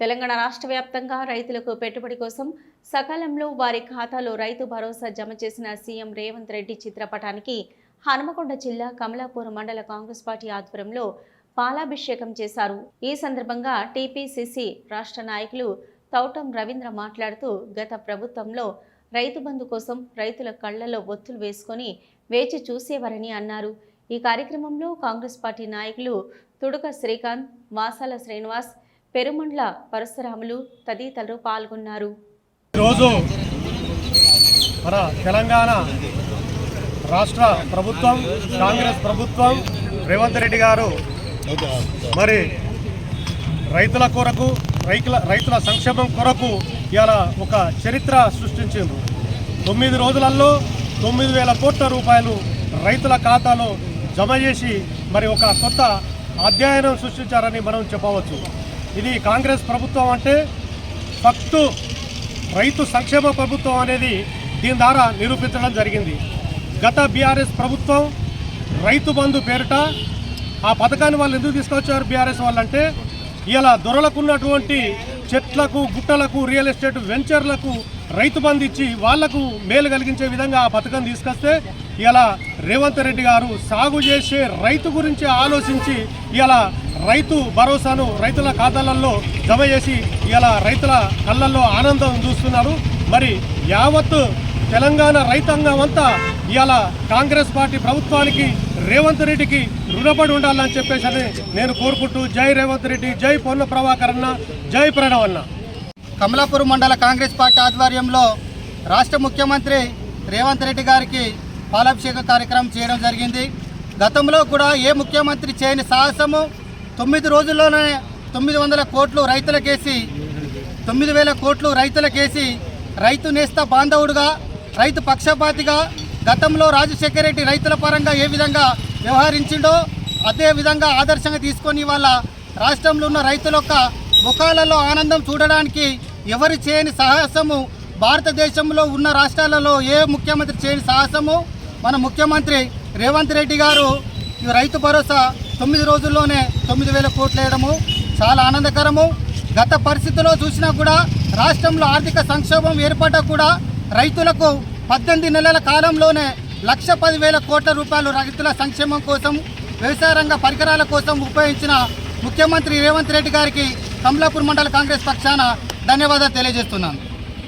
తెలంగాణ రాష్ట్ర వ్యాప్తంగా రైతులకు పెట్టుబడి కోసం సకాలంలో వారి ఖాతాలో రైతు భరోసా జమ చేసిన సీఎం రేవంత్ రెడ్డి చిత్రపటానికి హనుమకొండ జిల్లా కమలాపూర్ మండల కాంగ్రెస్ పార్టీ ఆధ్వర్యంలో పాలాభిషేకం చేశారు। ఈ సందర్భంగా టీపీసీసీ రాష్ట్ర నాయకులు తౌటం రవీంద్ర మాట్లాడుతూ గత ప్రభుత్వంలో రైతు బంధు కోసం రైతుల కళ్లలో ఒత్తులు వేసుకొని వేచి చూసేవారని అన్నారు। ఈ కార్యక్రమంలో కాంగ్రెస్ పార్టీ నాయకులు తుడుక శ్రీకాంత్, వాసాల శ్రీనివాస్, పెరుమండ్ల పరశురాములు తదితరులు పాల్గొన్నారు। ఈరోజు మన తెలంగాణ రాష్ట్ర ప్రభుత్వం కాంగ్రెస్ ప్రభుత్వం రేవంత్ రెడ్డి గారు మరి రైతుల కొరకు రైతుల సంక్షేమం కొరకు ఇలా ఒక చరిత్ర సృష్టించింది। 9 రోజులలో 9,000 కోట్ల రూపాయలు రైతుల ఖాతాలో జమ చేసి మరి ఒక కొత్త అధ్యయనం సృష్టించారని మనం చెప్పవచ్చు। ఇది కాంగ్రెస్ ప్రభుత్వం అంటే ఫక్తు రైతు సంక్షేమ ప్రభుత్వం అనేది దీని ద్వారా నిరూపించడం జరిగింది। గత బీఆర్ఎస్ ప్రభుత్వం రైతు బంధు పేరిట ఆ పథకాన్ని వాళ్ళు ఎందుకు తీసుకొచ్చారు బీఆర్ఎస్ వాళ్ళంటే ఇలా దొరలకున్నటువంటి చెట్లకు గుట్టలకు రియల్ ఎస్టేట్ వెంచర్లకు రైతు బంధు ఇచ్చి వాళ్లకు మేలు కలిగించే విధంగా ఆ పథకం తీసుకొస్తే ఇలా రేవంత్ రెడ్డి గారు సాగు చేసే రైతు గురించి ఆలోచించి ఇలా రైతు భరోసాను రైతుల ఖాతాలలో జమ చేసి ఇలా రైతుల కళ్ళల్లో ఆనందం చూస్తున్నారు। మరి యావత్ తెలంగాణ రైతాంగం అంతా ఇవాళ కాంగ్రెస్ పార్టీ ప్రభుత్వానికి రేవంత్ రెడ్డికి రుణపడి ఉండాలని చెప్పేసి నేను కోరుకుంటూ జై రేవంత్ రెడ్డి, జై పొన్న ప్రభాకర్ అన్న, జై ప్రణవ్ అన్న। కమలాపూర్ మండల కాంగ్రెస్ పార్టీ ఆధ్వర్యంలో రాష్ట్ర ముఖ్యమంత్రి రేవంత్ రెడ్డి గారికి పాలాభిషేక కార్యక్రమం చేయడం జరిగింది। గతంలో కూడా ఏ ముఖ్యమంత్రి చేయని సాహసము 9 రోజుల్లోనే 900 కోట్లు రైతులకేసి 9,000 కోట్లు రైతులకేసి రైతు నేస్త బాంధవుడుగా రైతు పక్షపాతిగా గతంలో రాజశేఖర రెడ్డి రైతుల పరంగా ఏ విధంగా వ్యవహరించిండో అదే విధంగా ఆదర్శంగా తీసుకొని వాళ్ళ రాష్ట్రంలో ఉన్న రైతుల యొక్క ముఖాలలో ఆనందం చూడడానికి ఎవరు చేయని సాహసము భారతదేశంలో ఉన్న రాష్ట్రాలలో ఏ ముఖ్యమంత్రి చేయని సాహసము మన ముఖ్యమంత్రి రేవంత్ రెడ్డి గారు ఈ రైతు భరోసా 9 రోజుల్లోనే 9,000 కోట్లు వేయడము చాలా ఆనందకరము। గత పరిస్థితుల్లో చూసినా కూడా రాష్ట్రంలో ఆర్థిక సంక్షోభం ఏర్పడ్డా కూడా రైతులకు 18 నెలల కాలంలోనే 1,10,000 కోట్ల రూపాయలు రైతుల సంక్షేమం కోసం వ్యవసాయ రంగ పరికరాల కోసం ఉపయోగించిన ముఖ్యమంత్రి రేవంత్ రెడ్డి గారికి కమలాపూర్ మండల కాంగ్రెస్ పక్షాన ధన్యవాదాలు తెలియజేస్తున్నాను।